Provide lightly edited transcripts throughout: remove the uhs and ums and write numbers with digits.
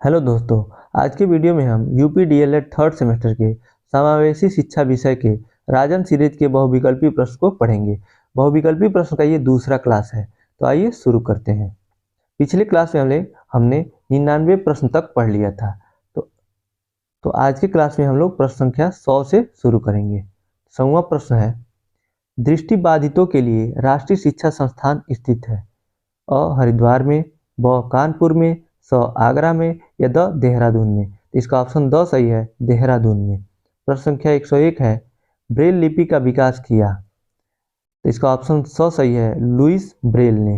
Hello दोस्तों, आज के वीडियो में हम यूपी डीएलएड थर्ड सेमेस्टर के समावेशी शिक्षा विषय के राजन सीरीज के बहुविकल्पी प्रश्न को पढ़ेंगे। बहुविकल्पी प्रश्न का ये दूसरा क्लास है, तो आइए शुरू करते हैं। पिछले क्लास में हमने 99 प्रश्न तक पढ़ लिया था। तो आज के क्लास में हम लोग प्रश्न संख्या 100 से शुरू करेंगे। 100वां प्रश्न है, दृष्टिबाधितों के लिए राष्ट्रीय शिक्षा संस्थान स्थित है। अ हरिद्वार में, ब कानपुर में, स आगरा में या द देहरादून में। तो इसका ऑप्शन द सही है, देहरादून में। प्रश्न संख्या 101 है, ब्रेल लिपि का विकास किया। तो इसका ऑप्शन स सही है, लुइस ब्रेल ने।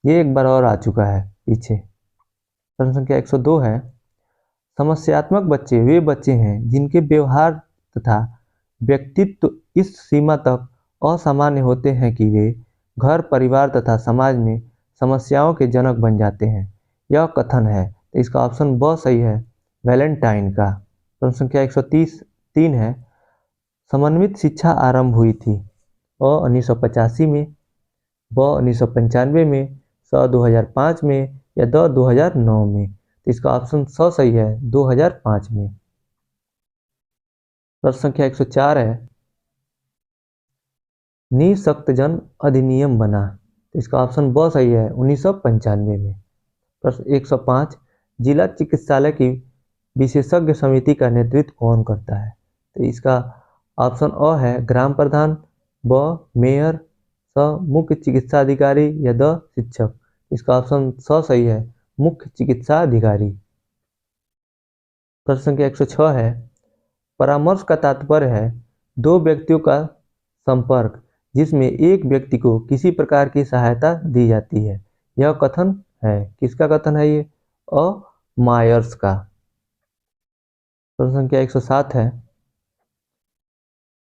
ये एक बार और आ चुका है पीछे। प्रश्न संख्या 102 है, समस्यात्मक बच्चे वे बच्चे हैं जिनके व्यवहार तथा व्यक्तित्व इस सीमा तक असामान्य होते हैं कि वे घर, परिवार तथा समाज में समस्याओं के जनक बन जाते हैं। यह कथन है। तो इसका ऑप्शन ब सही है, वैलेंटाइन का। प्रश्न संख्या 133 है, समन्वित शिक्षा आरंभ हुई थी। अ 1985 में, ब 1995 में, स 2005 में या द 2009 में। तो इसका ऑप्शन स सही है, 2005 में। प्रश्न संख्या 104 है, निःशक्तजन अधिनियम बना। तो इसका ऑप्शन ब सही है, 1995 में। प्रश्न 105, जिला चिकित्सालय की विशेषज्ञ समिति का नेतृत्व कौन करता है। तो इसका ऑप्शन अ है, ग्राम प्रधान, ब मेयर, स मुख्य चिकित्सा अधिकारी या द शिक्षक। इसका ऑप्शन स सही है, मुख्य चिकित्सा अधिकारी। प्रश्न संख्या 106 है, परामर्श का तात्पर्य है दो व्यक्तियों का संपर्क जिसमें एक व्यक्ति को किसी प्रकार की सहायता दी जाती है। यह कथन है, किसका कथन है ये? अ मायर्स का। प्रश्न संख्या 107 है,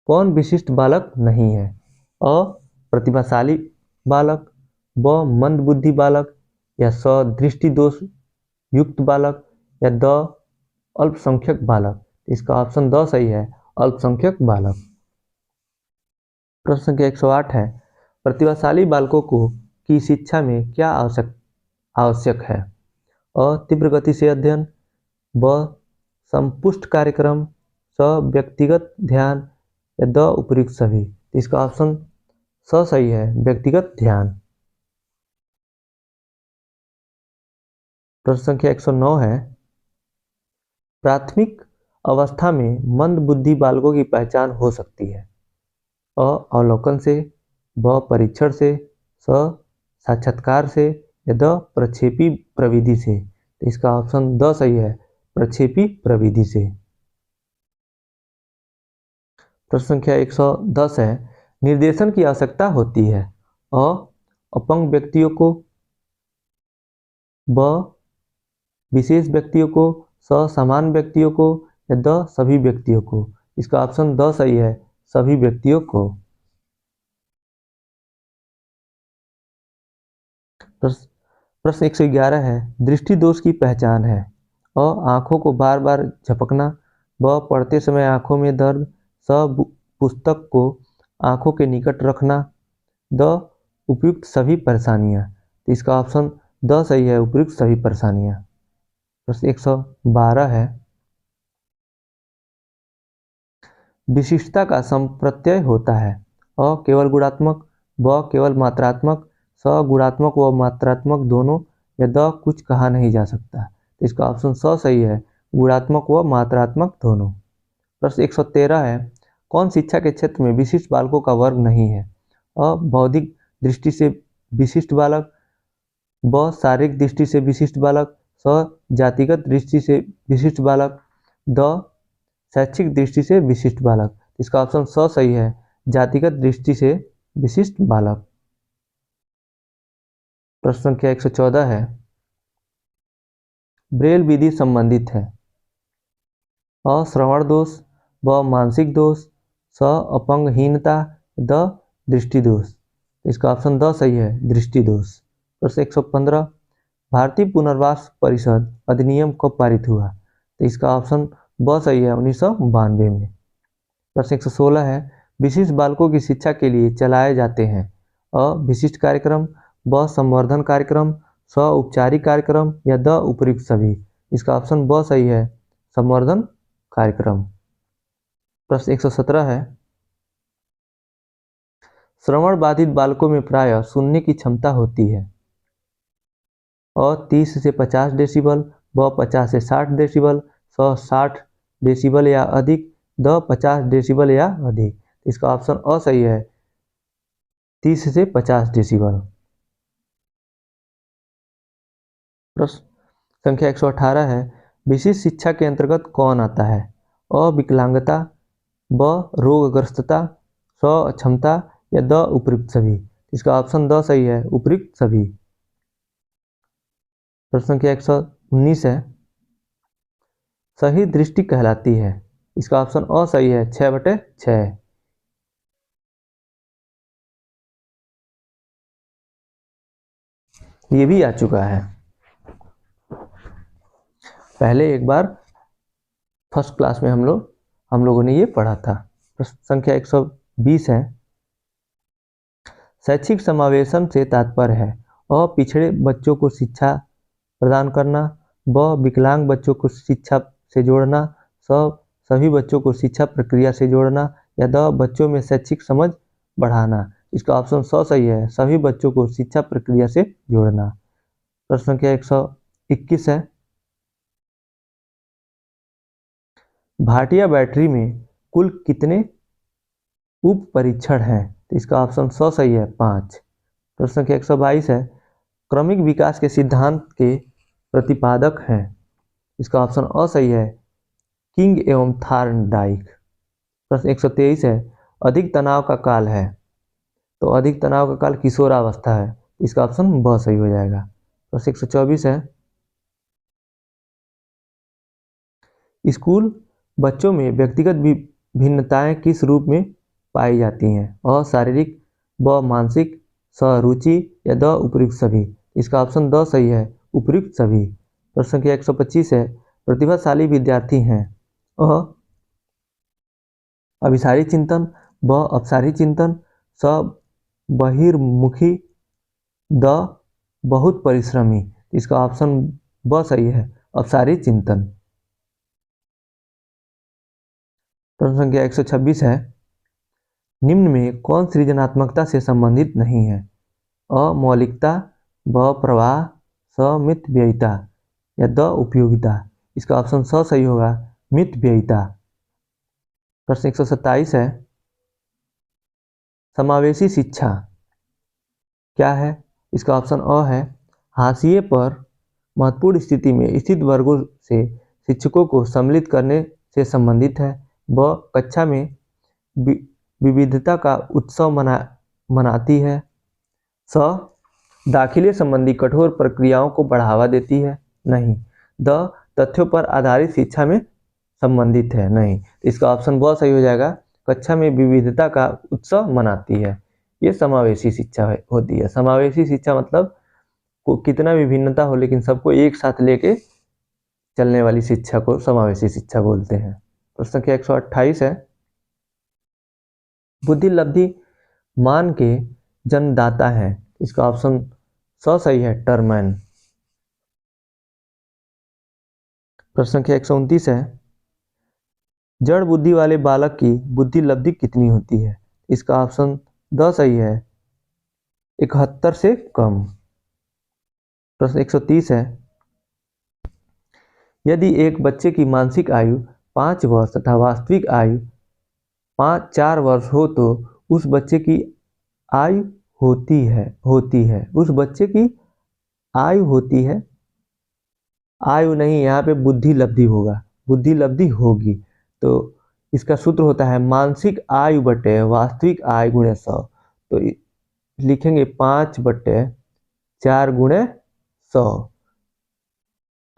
कौन विशिष्ट बालक नहीं है। अ प्रतिभाशाली बालक, ब मंदबुद्धि बालक या स दृष्टि दोष युक्त बालक या द अल्पसंख्यक बालक। इसका ऑप्शन द सही है, अल्पसंख्यक बालक। प्रश्न संख्या 108 है, प्रतिभाशाली बालकों को की शिक्षा में क्या आवश्यक है। अ तीव्र गति से अध्ययन, ब संपुष्ट कार्यक्रम, स व्यक्तिगत ध्यान या द उपयुक्त सभी। इसका ऑप्शन स सही है, व्यक्तिगत ध्यान। प्रश्न संख्या 109 है, प्राथमिक अवस्था में मंद बुद्धि बालकों की पहचान हो सकती है। अ अवलोकन से, ब परीक्षण से, स साक्षात्कार से या द प्रक्षेपी प्रविधि से। तो इसका ऑप्शन द सही है, प्रक्षेपी प्रविधि से। प्रश्न संख्या 110 है, निर्देशन की आवश्यकता होती है। अ अपंग व्यक्तियों को, ब विशेष व्यक्तियों को, स समान व्यक्तियों को या द सभी व्यक्तियों को। इसका ऑप्शन द सही है, सभी व्यक्तियों को। प्रश्न 111 है, दृष्टि दोष की पहचान है। अ आंखों को बार बार झपकना, ब पढ़ते समय आंखों में दर्द, स पुस्तक को आंखों के निकट रखना, द उपयुक्त सभी परेशानियां। तो इसका ऑप्शन द सही है, उपयुक्त सभी परेशानियां। प्रश्न 112 है, विशिष्टता का संप्रत्यय होता है। अ केवल गुणात्मक, ब केवल मात्रात्मक, स गुणात्मक व मात्रात्मक दोनों या द कुछ कहा नहीं जा सकता। तो इसका ऑप्शन स सही है, गुणात्मक व मात्रात्मक दोनों। प्रश्न 113 है, कौन शिक्षा के क्षेत्र में विशिष्ट बालकों का वर्ग नहीं है। अ बौद्धिक दृष्टि से विशिष्ट बालक, ब शारीरिक दृष्टि से विशिष्ट बालक, स जातिगत दृष्टि से विशिष्ट बालक, द शैक्षिक दृष्टि से विशिष्ट बालक। इसका ऑप्शन स सही है, जातिगत दृष्टि से विशिष्ट बालक। प्रश्न संख्या 114 है, ब्रेल विधि संबंधित है। अ श्रवण दोष, ब मानसिक दोष, स अपंगहीनता, द दृष्टि दोष। इसका ऑप्शन द सही है, दृष्टि दोष। प्रश्न 115, भारतीय पुनर्वास परिषद अधिनियम कब पारित हुआ। तो इसका ऑप्शन ब सही है, 1992 में। प्रश्न 116 है, विशिष्ट बालकों की शिक्षा के लिए चलाए जाते हैं। अ विशिष्ट कार्यक्रम, ब संवर्धन कार्यक्रम, स औपचारिक कार्यक्रम या द उपयुक्त सभी। इसका ऑप्शन ब सही है, संवर्धन कार्यक्रम। प्रश्न 117 है, श्रवण बाधित बालकों में प्रायः सुनने की क्षमता होती है अ 30 से 50 डेसिबल, ब 50 से 60 डेसिबल, स 60 डेसिबल या अधिक, द 50 डेसिबल या अधिक। इसका ऑप्शन अ सही है, 30 से 50 डेसिबल। प्रश्न संख्या 118 है, विशिष्ट शिक्षा के अंतर्गत कौन आता है? अ विकलांगता, ब रोगग्रस्तता, स अक्षमता या द उपयुक्त सभी। इसका ऑप्शन द सही है, उपयुक्त सभी। प्रश्न संख्या 119 है, सही दृष्टि कहलाती है। इसका ऑप्शन अ सही है, 6/6। ये भी आ चुका है, पहले एक बार फर्स्ट क्लास में हम लोगों ने ये पढ़ा था। प्रश्न संख्या 120 है, शैक्षिक समावेशन से तात्पर्य है अ पिछड़े बच्चों को शिक्षा प्रदान करना, ब विकलांग बच्चों को शिक्षा से जोड़ना, सभी बच्चों को शिक्षा प्रक्रिया से जोड़ना या द बच्चों में शैक्षिक समझ बढ़ाना। इसका ऑप्शन स सही है, सभी बच्चों को शिक्षा प्रक्रिया से जोड़ना। प्रश्न संख्या 121 है, भाटिया बैटरी में कुल कितने उप परीक्षण हैं? तो इसका ऑप्शन स सही है, 5। प्रश्न संख्या 122 है, क्रमिक विकास के सिद्धांत के प्रतिपादक हैं। इसका ऑप्शन अ सही है, किंग एवं थार्नडाइक। प्रश्न 123 है, अधिक तनाव का काल है। तो अधिक तनाव का काल किशोरावस्था है। इसका ऑप्शन ब सही हो जाएगा। प्रश्न 124 है, स्कूल बच्चों में व्यक्तिगत भिन्नताएं किस रूप में पाई जाती हैं? अ शारीरिक, ब मानसिक, स रुचि या द उपयुक्त सभी। इसका ऑप्शन द सही है, उपयुक्त सभी। प्रश्न संख्या 125 है, प्रतिभाशाली विद्यार्थी हैं अ अभिसारी चिंतन, ब अपसारी चिंतन, स बहिर्मुखी, द बहुत परिश्रमी। इसका ऑप्शन ब सही है, अपसारी चिंतन। प्रश्न संख्या 126 है, निम्न में कौन सृजनात्मकता से संबंधित नहीं है? अ मौलिकता, ब प्रवाह, स मितव्ययिता या द उपयोगिता। इसका ऑप्शन स सही होगा, मितव्ययिता। प्रश्न 127 है, समावेशी शिक्षा क्या है? इसका ऑप्शन अ है, हाशिए पर महत्वपूर्ण स्थिति में स्थित वर्गों से शिक्षकों को सम्मिलित करने से संबंधित है। ब कक्षा में विविधता का उत्सव मनाती है। स दाखिले संबंधी कठोर प्रक्रियाओं को बढ़ावा देती है। नहीं। द तथ्यों पर आधारित शिक्षा में संबंधित है। नहीं। इसका ऑप्शन ब सही हो जाएगा, कक्षा में विविधता का उत्सव मनाती है। ये समावेशी शिक्षा होती है। समावेशी शिक्षा मतलब कितना भी भिन्नता हो लेकिन सबको एक साथ लेके चलने वाली शिक्षा को समावेशी शिक्षा बोलते हैं। प्रश्न संख्या 128 है, बुद्धि लब्धि मान के जन्मदाता है। इसका ऑप्शन स सही है, टर्मैन। प्रश्न संख्या 129 है, जड़ बुद्धि वाले बालक की बुद्धि लब्धि कितनी होती है? इसका ऑप्शन द सही है, 71 से कम। प्रश्न 130 है, यदि एक बच्चे की मानसिक आयु 5 वर्ष तथा वास्तविक आयु 4 वर्ष हो तो उस बच्चे की आयु होती है उस बच्चे की आयु होती है, आयु नहीं, यहाँ पे बुद्धि लब्धि होगा, बुद्धि लब्धि होगी। तो इसका सूत्र होता है मानसिक आयु बटे वास्तविक आयु गुणे 100। तो लिखेंगे 5/4 गुणे 100।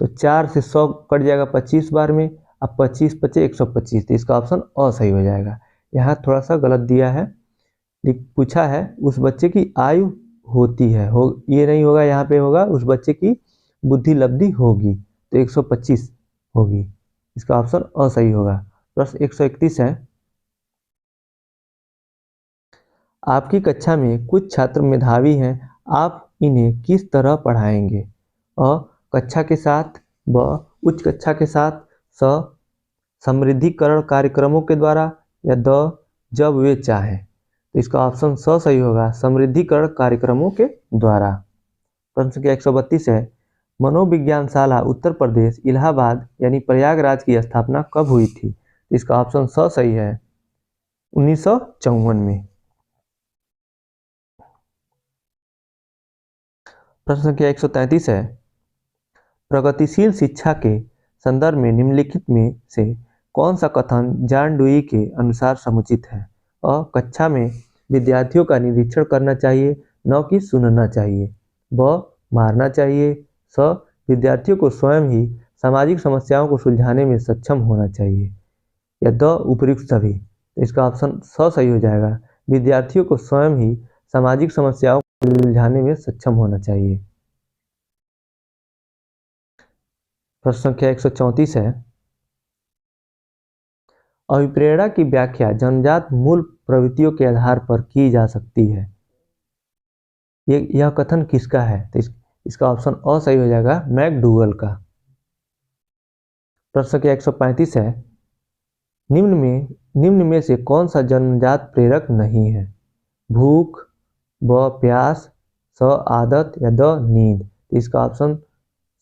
तो 4 से 100 कट जाएगा 25 बार में। अब 25 बचे 125। तो इसका ऑप्शन अ सही हो जाएगा। यहाँ थोड़ा सा गलत दिया है, पूछा है उस बच्चे की आयु होती है, ये नहीं होगा, यहाँ पे होगा उस बच्चे की बुद्धि लब्धि होगी। तो 125 होगी। इसका ऑप्शन अ सही होगा। प्रश्न 131 है, आपकी कक्षा में कुछ छात्र मेधावी हैं, आप इन्हें किस तरह पढ़ाएंगे? अ कक्षा के साथ, ब उच्च कक्षा के साथ, स समृद्धिकरण कार्यक्रमों के द्वारा, या द जब वे चाहें। तो इसका ऑप्शन स सही होगा, समृद्धिकरण कार्यक्रमों के द्वारा। प्रश्न संख्या 132 है, मनोविज्ञानशाला उत्तर प्रदेश इलाहाबाद यानी प्रयागराज की स्थापना कब हुई थी? इसका ऑप्शन स सही है, 1954 में। प्रश्न संख्या 133 है, प्रगतिशील शिक्षा के संदर्भ में निम्नलिखित में से कौन सा कथन जॉन डुई के अनुसार समुचित है? अ कक्षा में विद्यार्थियों का निरीक्षण करना चाहिए, न कि सुनना चाहिए। ब मारना चाहिए। स विद्यार्थियों को स्वयं ही सामाजिक समस्याओं को सुलझाने में सक्षम होना चाहिए, या द उपयुक्त सभी। इसका ऑप्शन स सही हो जाएगा, विद्यार्थियों को स्वयं ही सामाजिक समस्याओं को सुलझाने में सक्षम होना चाहिए। प्रश्न संख्या 134 है, अभिप्रेरणा की व्याख्या जन्मजात मूल प्रवृत्तियों के आधार पर की जा सकती है। यह कथन किसका है? तो इसका ऑप्शन अ सही हो जाएगा, मैकडूगल का। प्रश्न संख्या 135 है, निम्न में से कौन सा जन्मजात प्रेरक नहीं है? भूख, ब प्यास, स आदत, या द नींद। इसका ऑप्शन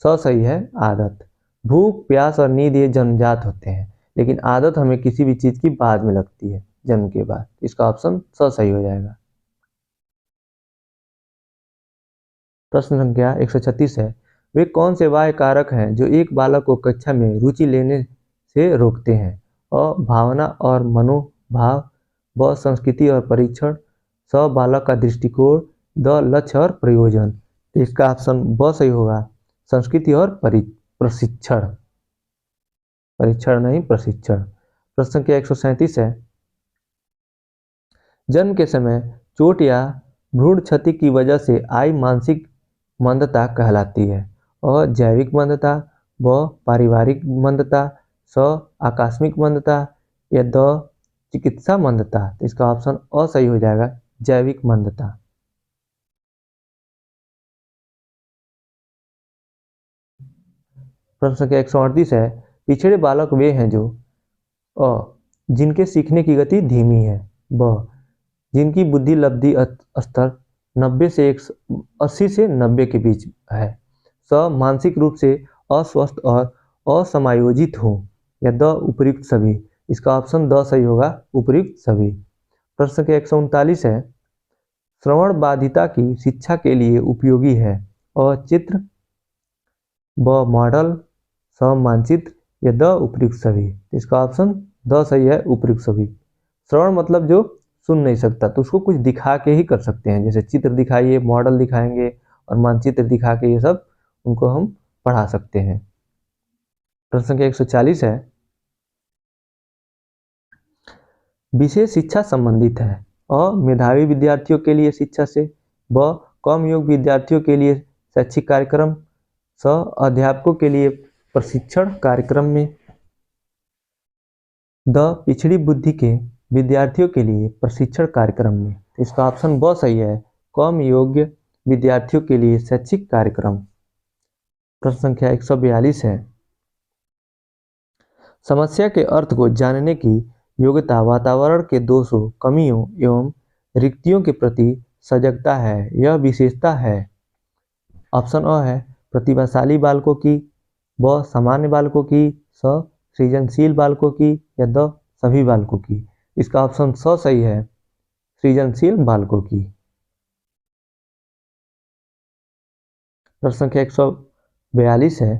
स सही है, आदत। भूख, प्यास और नींद ये जन्मजात होते हैं, लेकिन आदत हमें किसी भी चीज की बाद में लगती है, जन्म के बाद। इसका ऑप्शन स सही हो जाएगा। प्रश्न संख्या 136 है, वे कौन से बाह्य कारक हैं जो एक बालक को कक्षा में रुचि लेने से रोकते हैं? अ भावना और मनोभाव, ब संस्कृति और परीक्षण, स बालक का दृष्टिकोण, द लक्ष्य और प्रयोजन। इसका ऑप्शन ब सही होगा, संस्कृति और प्रशिक्षण। परीक्षण नहीं, प्रशिक्षण। प्रश्न संख्या 137 है, जन्म के समय चोट या भ्रूण क्षति की वजह से आई मानसिक मंदता कहलाती है? अ जैविक मंदता, ब पारिवारिक मंदता, स आकस्मिक मंदता, या द चिकित्सा मंदता। इसका ऑप्शन अ सही हो जाएगा, जैविक मंदता। प्रश्न संख्या 138 है, पिछड़े बालक वे हैं जो अ जिनके सीखने की गति धीमी है, ब जिनकी बुद्धि लब्धि स्तर 80 से 90 के बीच है, स मानसिक रूप से अस्वस्थ और असमायोजित हो, या द उपयुक्त सभी। इसका ऑप्शन द सही होगा, उपयुक्त सभी। प्रश्न संख्या 139 है, श्रवण बाधिता की शिक्षा के लिए उपयोगी है? अ चित्र, ब मॉडल, स मानचित्र, या द उपयुक्त सभी। इसका ऑप्शन द सही है, उपयुक्त सभी। श्रवण मतलब जो सुन नहीं सकता, तो उसको कुछ दिखा के ही कर सकते हैं, जैसे चित्र दिखाइए, मॉडल दिखाएंगे और मानचित्र दिखा के ये सब उनको हम पढ़ा सकते हैं। प्रश्न संख्या 140 है, विशेष शिक्षा संबंधित है? अ मेधावी विद्यार्थियों के लिए शिक्षा से, ब कम योग्य विद्यार्थियों के लिए शैक्षिक कार्यक्रम, स अध्यापकों के लिए प्रशिक्षण कार्यक्रम में, द पिछड़ी बुद्धि के विद्यार्थियों के लिए प्रशिक्षण कार्यक्रम में। इसका ऑप्शन ब सही है, कम योग्य विद्यार्थियों के लिए शैक्षिक कार्यक्रम। प्रश्न संख्या 142 है, समस्या के अर्थ को जानने की योग्यता वातावरण के दोषों, कमियों एवं रिक्तियों के प्रति सजगता है, यह विशेषता है। ऑप्शन अ है प्रतिभाशाली बालकों की, ब सामान्य बालकों की, स सृजनशील बालकों की, या द सभी बालकों की। इसका ऑप्शन स सही है, सृजनशील बालकों की। प्रश्न संख्या 142 है,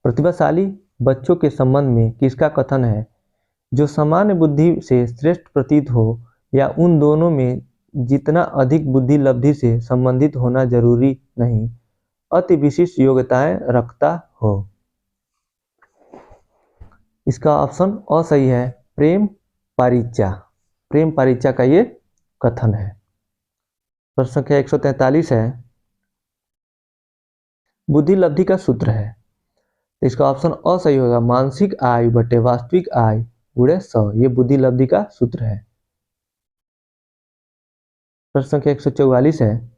प्रतिभाशाली बच्चों के संबंध में किसका कथन है? जो सामान्य बुद्धि से श्रेष्ठ प्रतीत हो, या उन दोनों में जितना अधिक बुद्धि लब्धि से संबंधित होना जरूरी नहीं, अति विशिष्ट योग्यताएं रखता हो। इसका ऑप्शन अ सही है, प्रेम पारिचा। प्रेम पारिचा का ये कथन है। प्रश्न संख्या 143 है, बुद्धि लब्धि का सूत्र है? इसका ऑप्शन अ सही होगा, मानसिक आयु बटे वास्तविक आयु गुणे 100, ये बुद्धि लब्धि का सूत्र है। प्रश्न संख्या 144 है,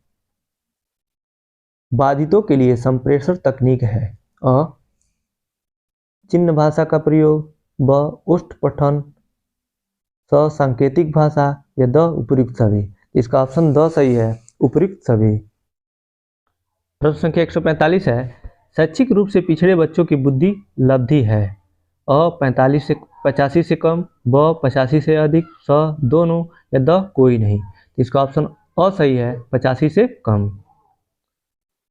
बाधितों के लिए संप्रेषण तकनीक है? अ चिन्ह भाषा का प्रयोग, ब ओष्ठ पठन, स सांकेतिक भाषा या द उपयुक्त सभी। इसका ऑप्शन द सही है, उपयुक्त सभी। प्रश्न संख्या 145 है, शैक्षिक रूप से पिछड़े बच्चों की बुद्धि लब्धि है। अ 85 से कम, ब 85 से अधिक, स दोनों या द कोई नहीं। इसका ऑप्शन अ सही है, 85 से कम।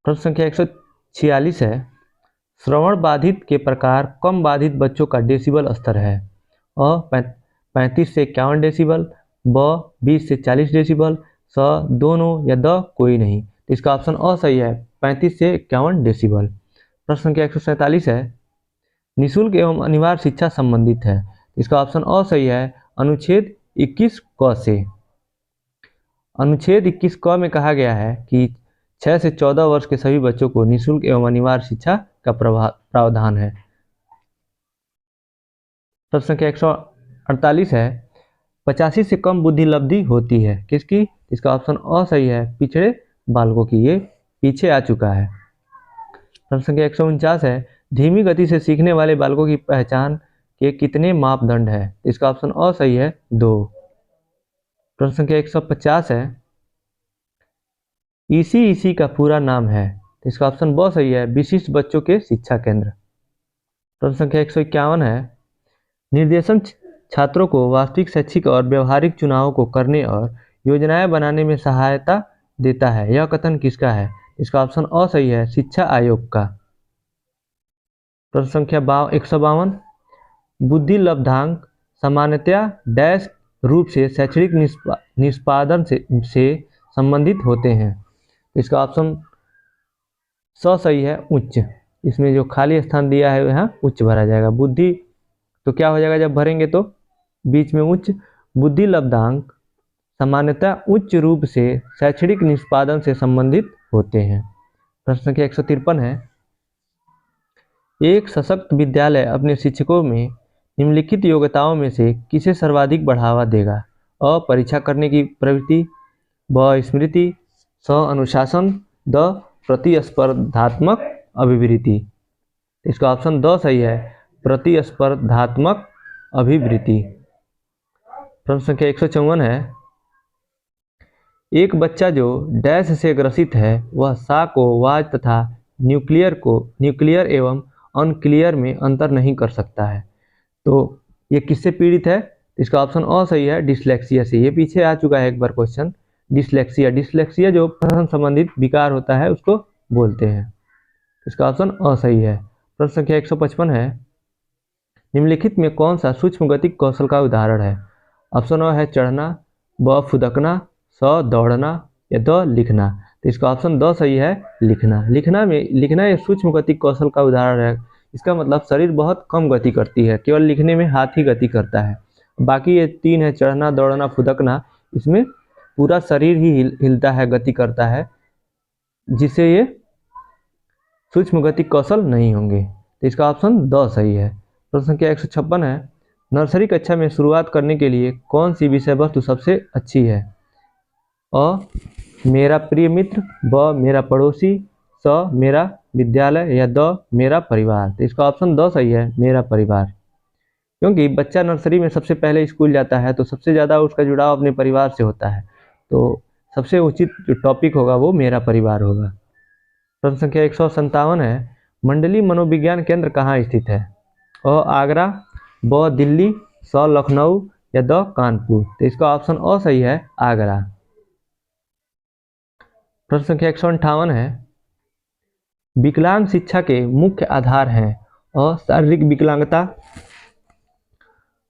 प्रश्न संख्या 146 है, श्रवण बाधित के प्रकार कम बाधित बच्चों का डेसिबल स्तर है। अ 35 से 51 डेसिबल, ब 20 से 40 डेसिबल, स दोनों या द कोई नहीं। इसका ऑप्शन अ सही है, 35 से 51 डेसिबल। प्रश्न संख्या 147 है, निःशुल्क एवं अनिवार्य शिक्षा संबंधित है। इसका ऑप्शन अ सही है, अनुच्छेद 21 क से। अनुच्छेद 21 क में कहा गया है कि 6 से 14 वर्ष के सभी बच्चों को निःशुल्क एवं अनिवार्य शिक्षा का प्रावधान है। प्रश्न संख्या 148 है, 85 से कम बुद्धि लब्धि होती है किसकी? इसका ऑप्शन अ सही है, पिछड़े बालकों की। ये पीछे आ चुका है। प्रश्न संख्या 149 है, धीमी गति से सीखने वाले बालकों की पहचान के कितने मापदंड है? इसका ऑप्शन अ सही है, 2। प्रश्न संख्या 150 है, ईसी का पूरा नाम है। इसका ऑप्शन ब सही है, विशिष्ट बच्चों के शिक्षा केंद्र। प्रश्न संख्या 151 है, निर्देशन छात्रों को वास्तविक शैक्षिक और व्यवहारिक चुनावों को करने और योजनाएं बनाने में सहायता देता है। यह कथन किसका है? इसका ऑप्शन अ सही है, शिक्षा आयोग का। प्रश्न संख्या 152, बुद्धि लब्धांक सामान्यतया डैश रूप से शैक्षणिक निष्पादन से संबंधित होते हैं। इसका ऑप्शन स सही है, उच्च। इसमें जो खाली स्थान दिया है यहाँ उच्च भरा जाएगा। बुद्धि तो क्या हो जाएगा जब भरेंगे तो बीच में उच्च। बुद्धि लब्धांक सामान्यतः उच्च रूप से शैक्षणिक निष्पादन से संबंधित होते हैं। प्रश्न संख्या 153 है, एक सशक्त विद्यालय अपने शिक्षकों में निम्नलिखित योग्यताओं में से किसे सर्वाधिक बढ़ावा देगा? अ परीक्षा करने की प्रवृत्ति, ब स्मृति, स अनुशासन, द प्रतिस्पर्धात्मक अभिवृत्ति। इसका ऑप्शन द सही है, प्रतिस्पर्धात्मक अभिवृत्ति। प्रश्न संख्या 154 है, एक बच्चा जो डैश से ग्रसित है वह सा को वाज तथा न्यूक्लियर एवं अनक्लियर में अंतर नहीं कर सकता है। तो ये किससे पीड़ित है? इसका ऑप्शन अ सही है, डिसलेक्सिया से। ये पीछे आ चुका है एक बार क्वेश्चन। डिसलेक्सिया जो पठन संबंधित विकार होता है उसको बोलते हैं। इसका ऑप्शन अ सही है। प्रश्न संख्या 155 है, निम्नलिखित में कौन सा सूक्ष्म गतिक कौशल का उदाहरण है? ऑप्शन अ है चढ़ना, ब फुदकना, स दौड़ना या द लिखना। तो इसका ऑप्शन द सही है, लिखना। लिखना एक सूक्ष्म गतिक कौशल का उदाहरण है। इसका मतलब शरीर बहुत कम गति करती है, केवल लिखने में हाथ ही गति करता है। बाकी ये तीन है, चढ़ना, दौड़ना, फुदकना, इसमें पूरा शरीर ही हिलता है, गति करता है, जिससे ये सूक्ष्म गतिक कौशल नहीं होंगे। तो इसका ऑप्शन द सही है। प्रश्न संख्या 156 है, नर्सरी कक्षा में शुरुआत करने के लिए कौन सी विषय वस्तु सबसे अच्छी है? अ मेरा प्रिय मित्र, ब मेरा पड़ोसी, स मेरा विद्यालय या द मेरा परिवार। तो इसका ऑप्शन द सही है, मेरा परिवार। क्योंकि बच्चा नर्सरी में सबसे पहले स्कूल जाता है तो सबसे ज़्यादा उसका जुड़ाव अपने परिवार से होता है। तो सबसे उचित जो टॉपिक होगा वो मेरा परिवार होगा। प्रश्न संख्या 157 है, मंडली मनोविज्ञान केंद्र कहाँ स्थित है? अ आगरा, ब दिल्ली, स लखनऊ या द कानपुर। तो इसका ऑप्शन अ सही है, आगरा। प्रश्न संख्या 158 है, विकलांग शिक्षा के मुख्य आधार हैं? अ शारीरिक विकलांगता,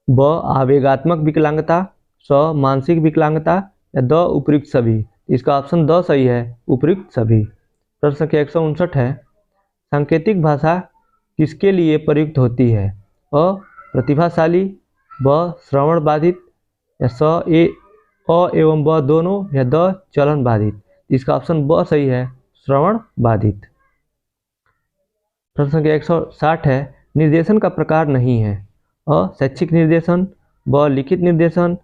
ब आवेगात्मक विकलांगता, स मानसिक विकलांगता या द उपयुक्त सभी। इसका ऑप्शन द सही है, उपयुक्त सभी। प्रश्न संख्या 159 है, सांकेतिक भाषा किसके लिए प्रयुक्त होती है? अ प्रतिभाशाली, ब श्रवण बाधित या अ एवं ब दोनों या द चलन बाधित। इसका ऑप्शन ब सही है, श्रवण बाधित। प्रश्न संख्या 160 है, निर्देशन का प्रकार नहीं है? अ शैक्षिक निर्देशन, ब लिखित निर्देशन,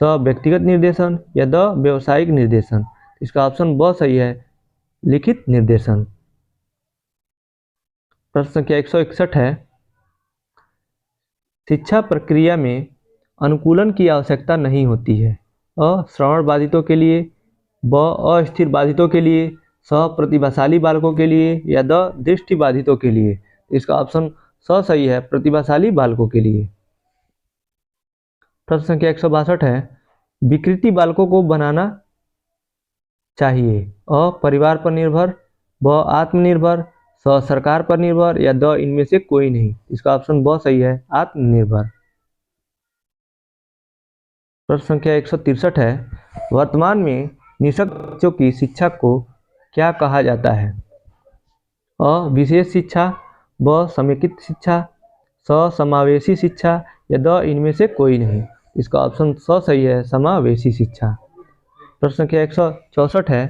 स व्यक्तिगत निर्देशन या द व्यावसायिक निर्देशन। इसका ऑप्शन ब सही है, लिखित निर्देशन। प्रश्न संख्या 161 है, शिक्षा प्रक्रिया में अनुकूलन की आवश्यकता नहीं होती है। अ श्रवण बाधितों के लिए, ब अस्थिर बाधितों के लिए, स प्रतिभाशाली बालकों के लिए या द दृष्टि बाधितों के लिए। इसका ऑप्शन स सही है, प्रतिभाशाली बालकों के लिए। प्रश्न संख्या 162 है, विकृति बालकों को बनाना चाहिए। अ परिवार पर निर्भर, ब आत्मनिर्भर, स सरकार पर निर्भर या द इनमें से कोई नहीं। इसका ऑप्शन ब सही है, आत्मनिर्भर। प्रश्न संख्या 163 है, वर्तमान में निःशक्त बच्चों की शिक्षा को क्या कहा जाता है। अ विशेष शिक्षा, ब समेकित शिक्षा, स समावेशी शिक्षा या द इनमें से कोई नहीं। इसका ऑप्शन स सही है, समावेशी शिक्षा। प्रश्न संख्या 164 है,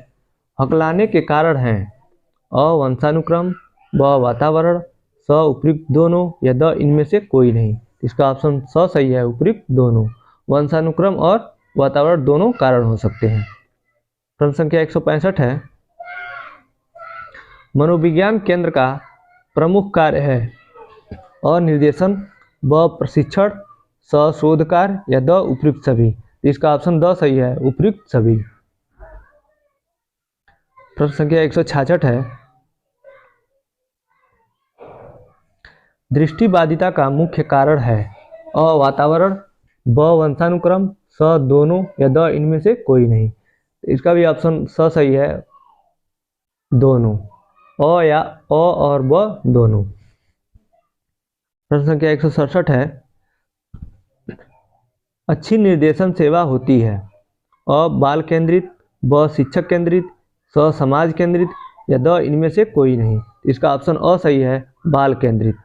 हकलाने के कारण हैं। अ वंशानुक्रम, ब वातावरण, स उपयुक्त दोनों या द इनमें से कोई नहीं। इसका ऑप्शन स सही है, उपयुक्त दोनों। वंशानुक्रम और वातावरण दोनों कारण हो सकते हैं। प्रश्न संख्या 165 है, मनोविज्ञान केंद्र का प्रमुख कार्य है। अ निर्देशन, ब प्रशिक्षण, स शोध कार्य या द उपयुक्त सभी। इसका ऑप्शन द सही है, उपयुक्त सभी। प्रश्न संख्या 166 है, दृष्टिबाधिता का मुख्य कारण है। अ वातावरण, ब वंशानुक्रम, स दोनों या द इनमें से कोई नहीं। इसका भी ऑप्शन स सही है, दोनों। अ और ब दोनों। प्रश्न संख्या 167 है, अच्छी निर्देशन सेवा होती है। अ बाल केंद्रित, ब शिक्षक केंद्रित, स समाज केंद्रित या द इनमें से कोई नहीं। इसका ऑप्शन अ सही है, बाल केंद्रित।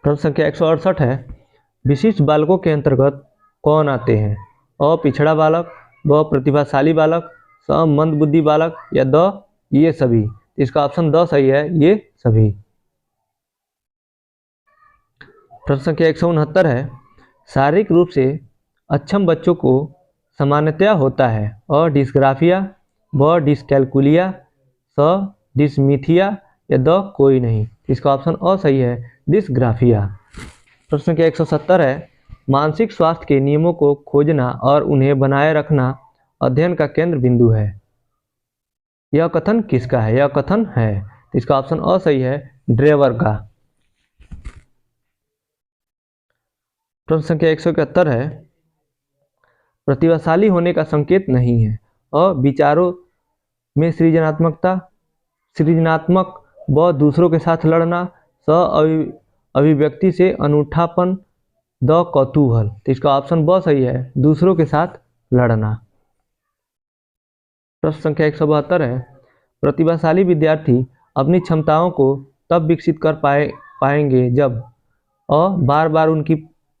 प्रश्न संख्या 168 है, विशिष्ट बालकों के अंतर्गत कौन आते हैं। अ पिछड़ा बालक, ब प्रतिभाशाली बालक, स मंद बुद्धि बालक या द ये सभी। इसका ऑप्शन द सही है, ये सभी। प्रश्न संख्या 169 है, शारीरिक रूप से अक्षम बच्चों को सामान्यतया होता है। अ डिस्ग्राफिया, ब डिस्कैलकुलिया, स डिस्मीथिया या द कोई नहीं। इसका ऑप्शन अ सही है, डिस्ग्राफिया। प्रश्न संख्या 170 है, मानसिक स्वास्थ्य के नियमों को खोजना और उन्हें बनाए रखना अध्ययन का केंद्र बिंदु है। यह कथन किसका है। यह कथन है, इसका ऑप्शन अ सही है, ड्रेवर का। प्रश्न संख्या 171 है, प्रतिभाशाली होने का संकेत नहीं है। अ विचारों में सृजनात्मक, ब दूसरों के साथ लड़ना, स अभिव्यक्ति से अनूठापन, द कौतूहल। तो इसका ऑप्शन ब सही है, दूसरों के साथ लड़ना। प्रश्न संख्या 172 है, प्रतिभाशाली विद्यार्थी अपनी क्षमताओं को तब विकसित कर पाएंगे जब अ बार बार उनकी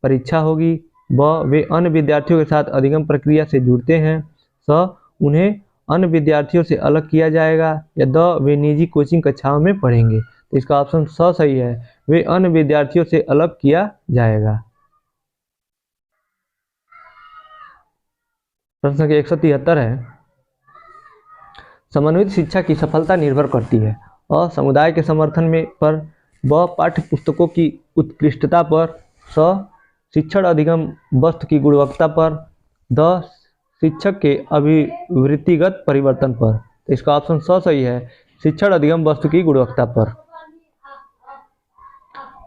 परीक्षा होगी, ब वे अन्य विद्यार्थियों के साथ अधिगम प्रक्रिया से जुड़ते हैं, स उन्हें अन्य विद्यार्थियों से अलग किया जाएगा या द वे निजी कोचिंग कक्षाओं में पढ़ेंगे। तो इसका ऑप्शन स सही है, वे अन्य विद्यार्थियों से अलग किया जाएगा। प्रश्न संख्या 173 है, समन्वित शिक्षा की सफलता निर्भर करती है। अ समुदाय के समर्थन में पर, ब पाठ्य पुस्तकों की उत्कृष्टता पर, स शिक्षण अधिगम वस्तु की गुणवत्ता पर, द शिक्षक के अभिवृत्तिगत परिवर्तन पर। तो इसका ऑप्शन स सही है, शिक्षण अधिगम वस्तु की गुणवत्ता पर।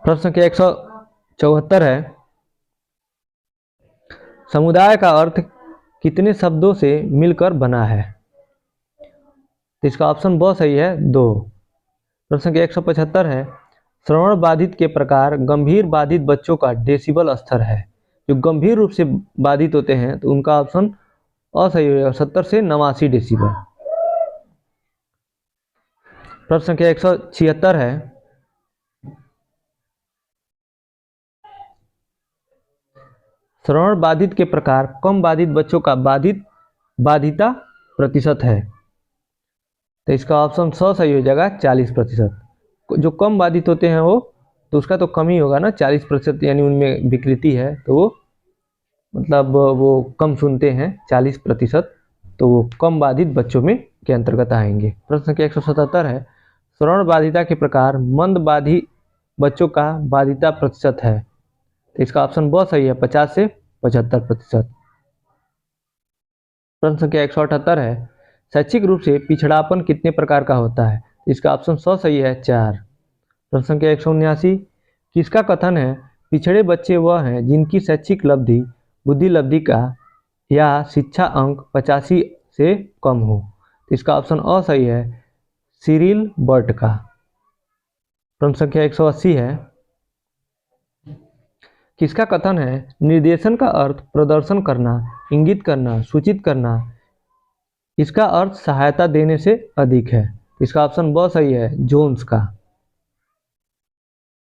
प्रश्न संख्या 174 है, समुदाय का अर्थ कितने शब्दों से मिलकर बना है। तो इसका ऑप्शन ब सही है, 2। प्रश्न संख्या 175 है, श्रवण बाधित के प्रकार गंभीर बाधित बच्चों का डेसिबल स्तर है। जो गंभीर रूप से बाधित होते हैं तो उनका ऑप्शन असही होगा, 70 से 89 डेसिबल। प्रश्न संख्या 176 है, श्रवण बाधित के प्रकार कम बाधित बच्चों का बाधिता प्रतिशत है। तो इसका ऑप्शन स सही हो जाएगा, 40%। जो कम बाधित होते हैं वो तो उसका तो कम ही होगा ना, 40%, यानी उनमें विकृति है तो वो मतलब वो कम सुनते हैं 40%, तो वो कम बाधित बच्चों में के अंतर्गत आएंगे। प्रश्न संख्या 177 है, श्रवण बाधिता के प्रकार मंद बच्चों का बाधिता प्रतिशत है? तो इसका ऑप्शन बहुत सही है, 50 से 75%। प्रश्न संख्या 178 है, शैक्षिक रूप से पिछड़ापन कितने प्रकार का होता है? इसका ऑप्शन 100 सही है, 4। प्रश्न संख्या 179, किसका कथन है पिछड़े बच्चे वह हैं जिनकी शैक्षिक लब्धि बुद्धि लब्धि का या शिक्षा अंक 85 से कम हो? इसका ऑप्शन अ सही है, सिरिल बर्ट का। प्रश्न संख्या 180 है, किसका कथन है निर्देशन का अर्थ प्रदर्शन करना, इंगित करना, सूचित करना, इसका अर्थ सहायता देने से अधिक है? इसका ऑप्शन ब सही है, जोन्स का।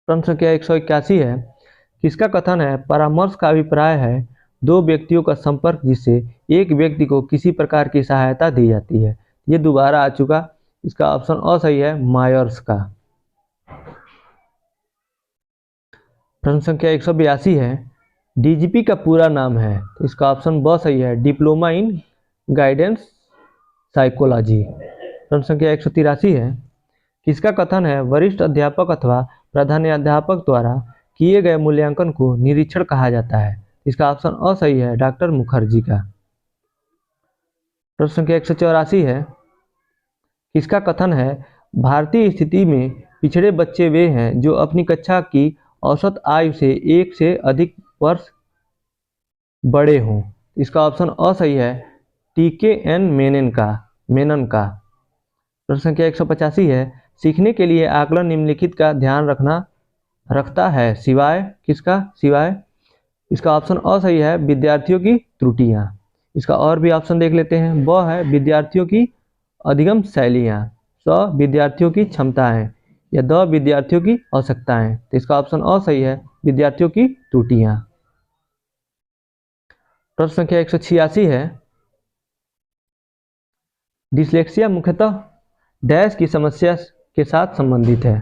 प्रश्न संख्या 181 है, किसका कथन है परामर्श का अभिप्राय है दो व्यक्तियों का संपर्क जिससे एक व्यक्ति को किसी प्रकार की सहायता दी जाती है? ये दोबारा आ चुका, इसका ऑप्शन अ सही है, मायर्स का। प्रश्न संख्या 182 है, डीजीपी का पूरा नाम है? इसका ऑप्शन ब सही है, डिप्लोमा इन गाइडेंस साइकोलॉजी। प्रश्न संख्या 183 है, किसका कथन है वरिष्ठ अध्यापक अथवा प्रधानाध्यापक द्वारा किए गए मूल्यांकन को निरीक्षण कहा जाता है? इसका ऑप्शन अ सही है, डॉक्टर मुखर्जी का। प्रश्न संख्या 184 है, किसका कथन है भारतीय स्थिति में पिछड़े बच्चे वे हैं जो अपनी कक्षा की औसत आयु से 1 से अधिक वर्ष बड़े हों? इसका ऑप्शन अ सही है, टीके एन मेनन का। प्रश्न संख्या 185 है, सीखने के लिए आकलन निम्नलिखित का ध्यान रखता है सिवाय किसका? सिवाय, इसका ऑप्शन अ सही है, विद्यार्थियों की त्रुटियां। इसका और भी ऑप्शन देख लेते हैं, ब है विद्यार्थियों की अधिगम शैलियाँ, स विद्यार्थियों की क्षमताएं, या द विद्यार्थियों की आवश्यकताएं? तो इसका ऑप्शन अ सही है, विद्यार्थियों की त्रुटियां। प्रश्न संख्या 186 है, डिस्लेक्सिया मुख्यतः डैश की समस्या के साथ संबंधित है?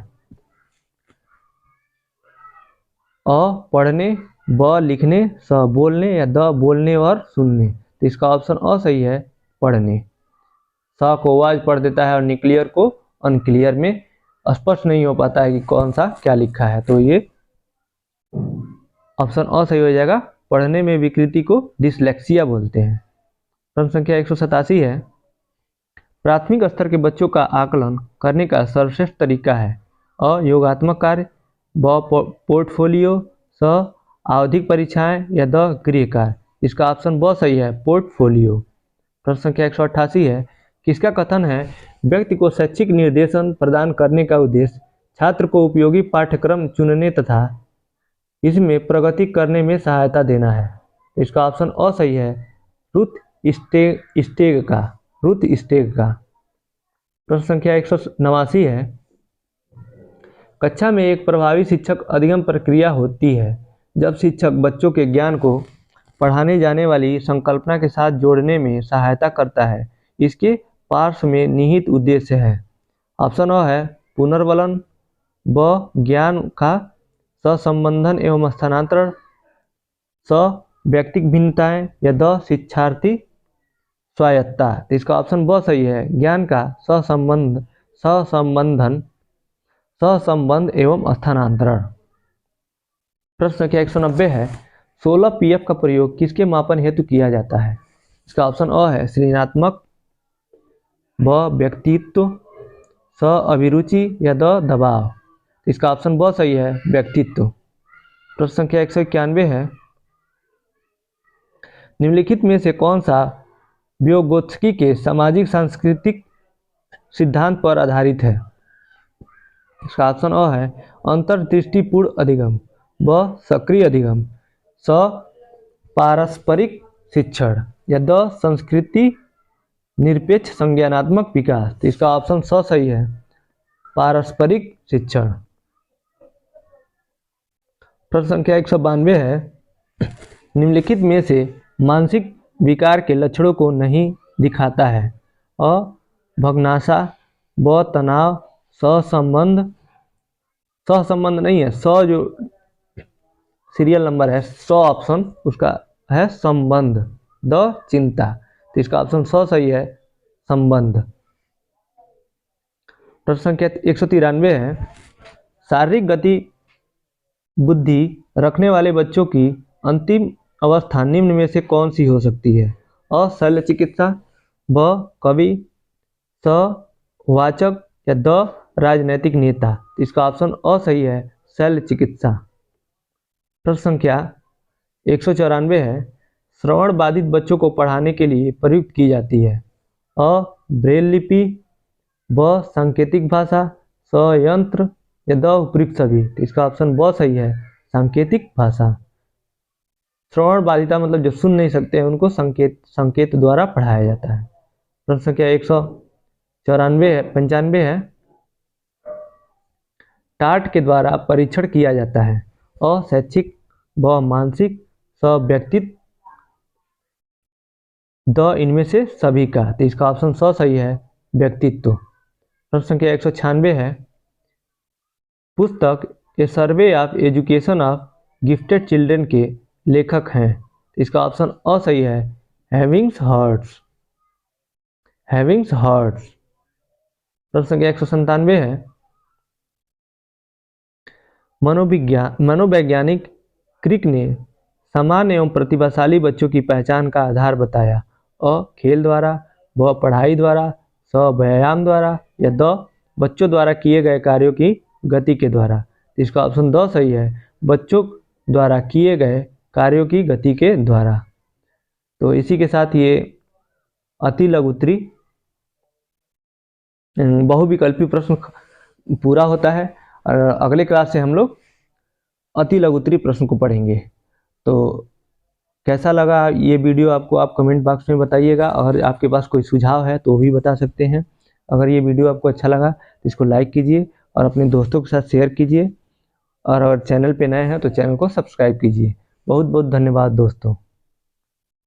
अ पढ़ने, ब लिखने, स बोलने, या द बोलने और सुनने? तो इसका ऑप्शन अ सही है, पढ़ने। स को आवाज पढ़ देता है और न्यूक्लियर को अनक्लियर में स्पष्ट नहीं हो पाता है कि कौन सा क्या लिखा है, तो ये ऑप्शन अ सही हो जाएगा, पढ़ने में विकृति को डिस्लेक्सिया बोलते हैं। प्रश्न संख्या 187 है, प्राथमिक स्तर के बच्चों का आकलन करने का सर्वश्रेष्ठ तरीका है? अ योगात्मक कार्य, ब पोर्टफोलियो, स आवधिक परीक्षाएं, या द गृह कार्य? इसका ऑप्शन ब सही है, पोर्टफोलियो। प्रश्न संख्या 188 है, किसका कथन है व्यक्ति को शैक्षिक निर्देशन प्रदान करने का उद्देश्य छात्र को उपयोगी पाठ्यक्रम चुनने तथा इसमें प्रगति करने में सहायता देना है? इसका ऑप्शन अ सही है, रुथ स्टेग का। प्रश्न संख्या 189 है, कक्षा में एक प्रभावी शिक्षक अधिगम प्रक्रिया होती है जब शिक्षक बच्चों के ज्ञान को पढ़ाने जाने वाली संकल्पना के साथ जोड़ने में सहायता करता है, इसके पार्श्व में निहित उद्देश्य है? ऑप्शन अ है, पुनर्वलन, ब ज्ञान का सहसंबंधन एवं स्थानांतरण, स व्यक्तिक भिन्नताएं, या द शिक्षार्थी स्वायत्तता? तो इसका ऑप्शन ब सही है, ज्ञान का सहसंबंध एवं स्थानांतरण। प्रश्न संख्या 190 है, 16 पीएफ का प्रयोग किसके मापन हेतु किया जाता है? इसका ऑप्शन अ है, सृजनात्मक, ब व्यक्तित्व, स अभिरुचि, या द दबाव? इसका ऑप्शन ब सही है, व्यक्तित्व। प्रश्न संख्या 191 है, निम्नलिखित में से कौन सा व्योगोत्स्की के सामाजिक सांस्कृतिक सिद्धांत पर आधारित है? इसका ऑप्शन अ है, अंतर्दृष्टिपूर्ण अधिगम, ब सक्रिय अधिगम, स पारस्परिक शिक्षण, या द संस्कृति निरपेक्ष संज्ञानात्मक विकास? तो इसका ऑप्शन स सही है, पारस्परिक शिक्षण। प्रश्न संख्या 192 है, निम्नलिखित में से मानसिक विकार के लक्षणों को नहीं दिखाता है? अ भग्नाशा, ब तनाव, सहसंबंध नहीं है, स जो सीरियल नंबर है, 100 ऑप्शन उसका है संबंध, द चिंता? तो इसका ऑप्शन स सही है, संबंध। प्रश्न संख्या 193 है, शारीरिक गति बुद्धि रखने वाले बच्चों की अंतिम अवस्था निम्न में से कौन सी हो सकती है? अ शल्य चिकित्सा, ब कवि, स वाचक या द राजनैतिक नेता। इसका ऑप्शन अ सही है, शल्य चिकित्सा। प्रश्न संख्या 194 है, श्रवण बाधित बच्चों को पढ़ाने के लिए प्रयुक्त की जाती है। अ ब्रेल लिपि, ब सांकेतिक भाषा, स यंत्र या द उपयुक्त सभी। इसका ऑप्शन ब सही है, सांकेतिक भाषा। श्रवण बाधिता मतलब जो सुन नहीं सकते हैं उनको संकेत द्वारा पढ़ाया जाता है। प्रश्न संख्या 195 है, टाट के द्वारा परीक्षण किया जाता है। अ शैक्षिक, ब मानसिक, स व्यक्तित्व, द इनमें से सभी का। तो इसका ऑप्शन स सही है, व्यक्तित्व। प्रश्न संख्या 196 है, पुस्तक a survey of education of gifted children के लेखक हैं। इसका ऑप्शन अ सही है, हेविंग्स हर्ट्स। प्रश्न संख्या 197 है, मनोवैज्ञानिक क्रिक ने सामान्य एवं प्रतिभाशाली बच्चों की पहचान का आधार बताया। अ खेल द्वारा, ब पढ़ाई द्वारा, स व्यायाम द्वारा या द बच्चों द्वारा किए गए कार्यों की गति के द्वारा। इसका ऑप्शन द सही है, बच्चों द्वारा किए गए कार्यों की गति के द्वारा। तो इसी के साथ ये अति लघुत्तरी बहुविकल्पी प्रश्न पूरा होता है और अगले क्लास से हम लोग अति लघुत्तरी प्रश्न को पढ़ेंगे। तो कैसा लगा ये वीडियो आपको, आप कमेंट बॉक्स में बताइएगा, और आपके पास कोई सुझाव है तो भी बता सकते हैं। अगर ये वीडियो आपको अच्छा लगा तो इसको लाइक कीजिए और अपने दोस्तों के साथ शेयर कीजिए, और अगर चैनल पे नए हैं तो चैनल को सब्सक्राइब कीजिए। बहुत बहुत धन्यवाद दोस्तों।